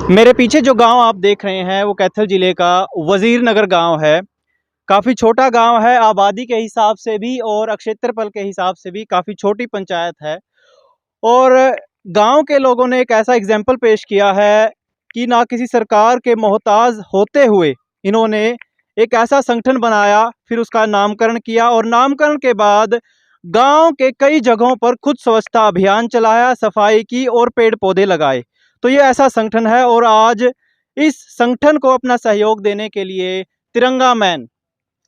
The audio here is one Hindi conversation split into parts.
मेरे पीछे जो गांव आप देख रहे हैं वो कैथल जिले का वजीर नगर गांव है। काफ़ी छोटा गांव है, आबादी के हिसाब से भी और क्षेत्रफल के हिसाब से भी काफ़ी छोटी पंचायत है। और गांव के लोगों ने एक ऐसा एग्जाम्पल पेश किया है कि ना किसी सरकार के मोहताज होते हुए इन्होंने एक ऐसा संगठन बनाया, फिर उसका नामकरण किया और नामकरण के बाद गांव के कई जगहों पर खुद स्वच्छता अभियान चलाया, सफाई की और पेड़ पौधे लगाए। तो ये ऐसा संगठन है और आज इस संगठन को अपना सहयोग देने के लिए तिरंगा मैन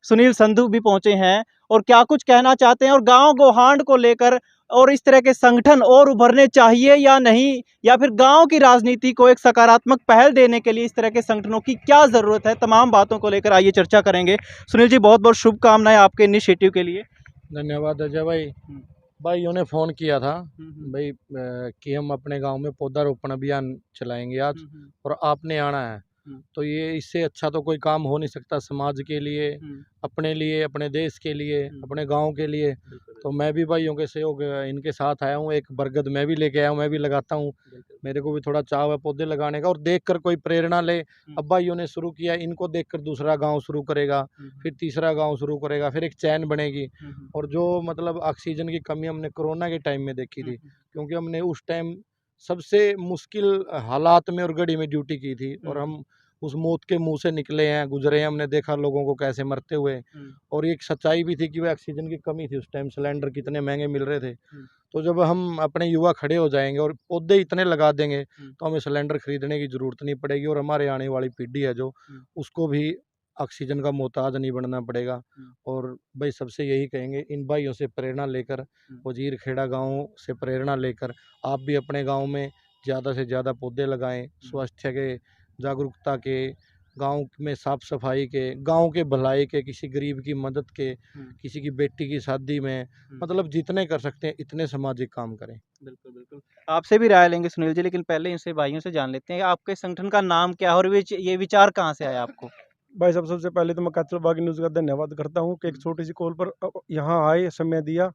सुनील संधू भी पहुंचे हैं और क्या कुछ कहना चाहते हैं और गांव गोहांड को लेकर और इस तरह के संगठन और उभरने चाहिए या नहीं, या फिर गांव की राजनीति को एक सकारात्मक पहल देने के लिए इस तरह के संगठनों की क्या ज़रूरत है, तमाम बातों को लेकर आइए चर्चा करेंगे। सुनील जी, बहुत बहुत शुभकामनाएं आपके इनिशिएटिव के लिए। धन्यवाद अजय भाई। भाइयों ने फ़ोन किया था भाई कि हम अपने गांव में पौधारोपण अभियान चलाएंगे आज और आपने आना है। तो ये इससे अच्छा तो कोई काम हो नहीं सकता समाज के लिए, अपने लिए, अपने देश के लिए, अपने गांव के लिए। तो मैं भी भाइयों के सहयोग इनके साथ आया हूँ। एक बरगद मैं भी लेके आया हूँ, मैं भी लगाता हूँ। मेरे को भी थोड़ा चाव है पौधे लगाने का और देखकर कोई प्रेरणा ले। अब भाइयों ने शुरू किया, इनको देखकर दूसरा गांव शुरू करेगा, फिर तीसरा गांव शुरू करेगा, फिर एक चैन बनेगी। और जो मतलब ऑक्सीजन की कमी हमने कोरोना के टाइम में देखी थी, क्योंकि हमने उस टाइम सबसे मुश्किल हालात में और घड़ी में ड्यूटी की थी और हम उस मौत के मुंह से निकले हैं, गुजरे हैं। हमने देखा लोगों को कैसे मरते हुए। और एक सच्चाई भी थी कि वह ऑक्सीजन की कमी थी उस टाइम, सिलेंडर कितने महंगे मिल रहे थे। तो जब हम अपने युवा खड़े हो जाएंगे और पौधे इतने लगा देंगे तो हमें सिलेंडर खरीदने की ज़रूरत नहीं पड़ेगी और हमारे आने वाली पीढ़ी है जो, उसको भी ऑक्सीजन का मोहताज नहीं बनना पड़ेगा। और भाई सबसे यही कहेंगे, इन भाइयों से प्रेरणा लेकर, वजीर खेड़ा गाँव से प्रेरणा लेकर आप भी अपने गाँव में ज़्यादा से ज़्यादा पौधे लगाएं। स्वास्थ्य के, जागरूकता के, गांव में साफ सफाई के, गांव के भलाई के, किसी गरीब की मदद के, किसी की बेटी की शादी में, मतलब जितने कर सकते हैं इतने सामाजिक काम करें। बिल्कुल बिल्कुल, आपसे भी राय लेंगे सुनील जी, लेकिन पहले इनसे भाइयों से जान लेते हैं आपके संगठन का नाम क्या है और ये विचार कहाँ से आया आपको। भाई साहब, सबसे पहले तो मैं कैथल बाग न्यूज़ का धन्यवाद करता हूँ कि एक छोटी सी कॉल पर यहाँ आए, समय दिया।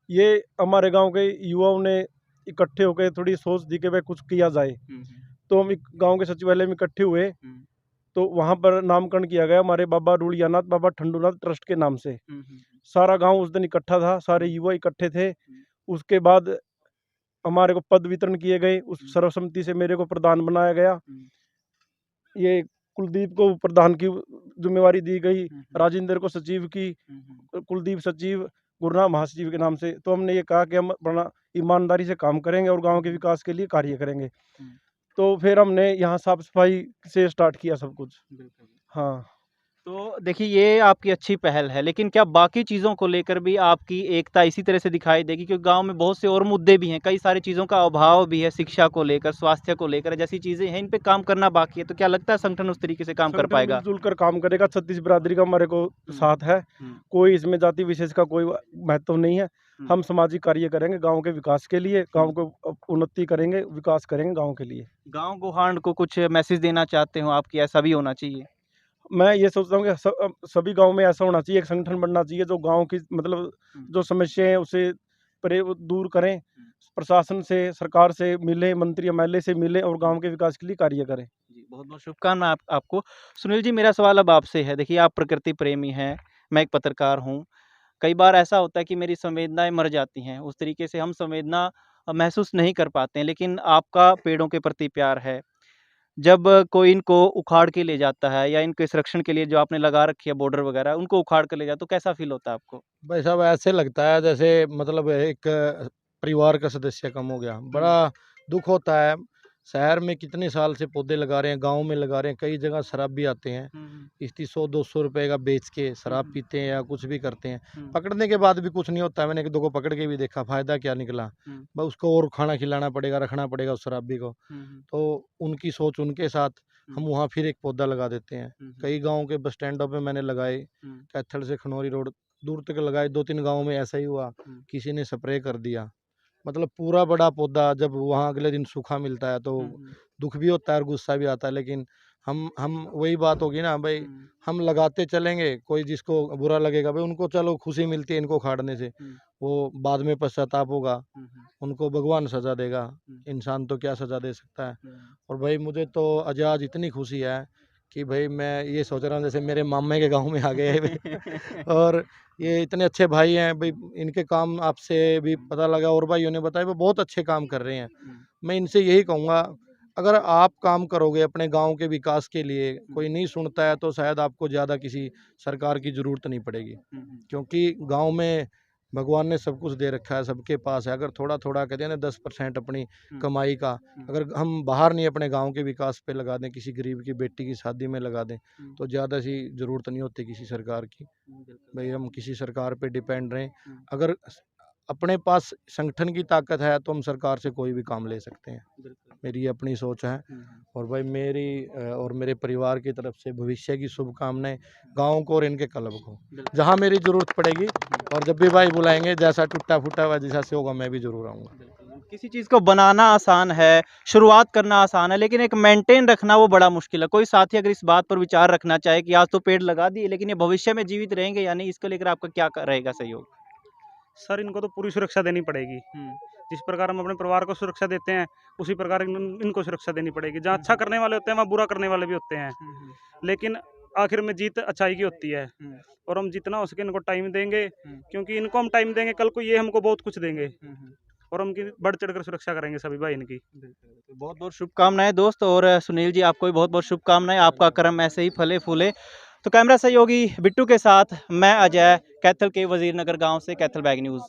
ये हमारे गांव के युवाओं ने इकट्ठे होकर थोड़ी सोच दी कि भाई कुछ किया जाए। तो हम गांव के सचिवालय में इकट्ठे हुए, तो वहाँ पर नामकरण किया गया हमारे बाबा रूलियानाथ, बाबा ठंडूनाथ ट्रस्ट के नाम से। सारा गांव उस दिन इकट्ठा था, सारे युवा इकट्ठे थे। उसके बाद हमारे को पद वितरण किए गए, उस सर्वसम्मति से मेरे को प्रधान बनाया गया। ये कुलदीप को प्रधान की जिम्मेवारी दी गई, राजेंद्र को सचिव की, कुलदीप सचिव, गुरुनाम महासचिव के नाम से। तो हमने ये कहा कि हम बड़ा ईमानदारी से काम करेंगे और गांव के विकास के लिए कार्य करेंगे। तो फिर हमने यहाँ साफ सफाई से स्टार्ट किया सब कुछ। हाँ, तो देखिए, ये आपकी अच्छी पहल है, लेकिन क्या बाकी चीज़ों को लेकर भी आपकी एकता इसी तरह से दिखाई देगी? क्योंकि गांव में बहुत से और मुद्दे भी हैं, कई सारी चीज़ों का अभाव भी है, शिक्षा को लेकर, स्वास्थ्य को लेकर, जैसी चीज़ें हैं, इन पे काम करना बाकी है। तो क्या लगता है संगठन उस तरीके से काम कर संगठन पाएगा? मिलजुल कर काम करेगा। 36 बिरादरी का हमारे को साथ है। कोई इसमें जाति विशेष का कोई महत्व नहीं है। हम सामाजिक कार्य करेंगे गांव के विकास के लिए, गांव को उन्नति करेंगे, विकास करेंगे गांव के लिए। गांव गोहांड को कुछ मैसेज देना चाहते हो आप कि ऐसा भी होना चाहिए? मैं ये सोचता हूँ कि सभी गांव में ऐसा होना चाहिए, एक संगठन बनना चाहिए जो गांव की मतलब जो समस्याएं हैं उसे दूर करें, प्रशासन से, सरकार से मिले, मंत्री एमएलए से मिले और गांव के विकास के लिए कार्य करें। जी, बहुत बहुत शुभकामनाएं आपको। सुनील जी, मेरा सवाल अब आपसे है। देखिए, आप प्रकृति प्रेमी हैं, मैं एक पत्रकार हूँ। कई बार ऐसा होता है कि मेरी संवेदनाएं मर जाती हैं, उस तरीके से हम संवेदना महसूस नहीं कर पाते हैं, लेकिन आपका पेड़ों के प्रति प्यार है। जब कोई इनको उखाड़ के ले जाता है या इनके संरक्षण के लिए जो आपने लगा रखी है बॉर्डर वगैरह, उनको उखाड़ कर ले जाता, तो कैसा फील होता है आपको? भाई साहब ऐसे लगता है जैसे मतलब एक परिवार का सदस्य कम हो गया, बड़ा दुख होता है। शहर में कितने साल से पौधे लगा रहे हैं, गांव में लगा रहे हैं, कई जगह शराब भी आते हैं, इसकी 100-200 रुपए का बेच के शराब पीते हैं या कुछ भी करते हैं। पकड़ने के बाद भी कुछ नहीं होता है। मैंने एक दो को पकड़ के भी देखा, फायदा क्या निकला? बस उसको और खाना खिलाना पड़ेगा, रखना पड़ेगा उस शराबी को। तो उनकी सोच उनके साथ, हम वहाँ फिर एक पौधा लगा देते हैं। कई गाँव के बस स्टैंडों पे मैंने लगाए, कैथल से खनौरी रोड दूर तक लगाए। 2-3 गाँव में ऐसा ही हुआ, किसी ने स्प्रे कर दिया। मतलब पूरा बड़ा पौधा, जब वहाँ अगले दिन सूखा मिलता है तो दुख भी होता है और गुस्सा भी आता है। लेकिन हम वही बात होगी ना भाई, हम लगाते चलेंगे, कोई जिसको बुरा लगेगा भाई उनको चलो खुशी मिलती है इनको खाड़ने से, वो बाद में पश्चाताप होगा, उनको भगवान सजा देगा, इंसान तो क्या सजा दे सकता है। और भाई मुझे तो आज इतनी खुशी है कि भाई मैं ये सोच रहा हूँ जैसे मेरे मामे के गांव में आ गए भाई। और ये इतने अच्छे भाई हैं भाई, इनके काम आपसे भी पता लगा और भाइयों ने बताया वो बहुत अच्छे काम कर रहे हैं। मैं इनसे यही कहूँगा, अगर आप काम करोगे अपने गांव के विकास के लिए, कोई नहीं सुनता है तो शायद आपको ज़्यादा किसी सरकार की ज़रूरत नहीं पड़ेगी, क्योंकि गांव में भगवान ने सब कुछ दे रखा है, सबके पास है। अगर थोड़ा थोड़ा कहते हैं ना 10% अपनी कमाई का अगर हम बाहर नहीं अपने गांव के विकास पे लगा दें, किसी गरीब की बेटी की शादी में लगा दें, तो ज़्यादा सी ज़रूरत नहीं होती किसी सरकार की। भाई हम किसी सरकार पे डिपेंड रहें, अगर अपने पास संगठन की ताकत है तो हम सरकार से कोई भी काम ले सकते हैं। मेरी ये अपनी सोच है। और भाई मेरी और मेरे परिवार की तरफ से भविष्य की शुभकामनाएं गाँव को और इनके क्लब को, जहाँ मेरी ज़रूरत पड़ेगी और जब भी भाई बुलाएंगे, जैसा टूटा फूटा हुआ जैसा से होगा मैं भी ज़रूर आऊँगा। किसी चीज़ को बनाना आसान है, शुरुआत करना आसान है, लेकिन एक मेंटेन रखना वो बड़ा मुश्किल है। कोई साथी अगर इस बात पर विचार रखना चाहे कि आज तो पेड़ लगा दिए लेकिन ये भविष्य में जीवित रहेंगे या नहीं, इसको लेकर आपका क्या रहेगा सहयोग? सर इनको तो पूरी सुरक्षा देनी पड़ेगी। जिस प्रकार हम अपने परिवार को सुरक्षा देते हैं उसी प्रकार इनको सुरक्षा देनी पड़ेगी। जहाँ अच्छा करने वाले होते हैं वहाँ बुरा करने वाले भी होते हैं, लेकिन आखिर में जीत अच्छाई की होती है। और हम जितना हो सके इनको टाइम देंगे, क्योंकि इनको हम टाइम देंगे कल को ये हमको बहुत कुछ देंगे, और हम बढ़ चढ़कर सुरक्षा करेंगे सभी भाई इनकी। बहुत बहुत शुभकामनाएं दोस्त, और सुनील जी आपको भी बहुत बहुत शुभकामनाएं, आपका कर्म ऐसे ही फले फूले। तो कैमरा सहयोगी बिट्टू के साथ मैं अजय, कैथल के वजीर नगर गाँव से, कैथल बैग न्यूज़।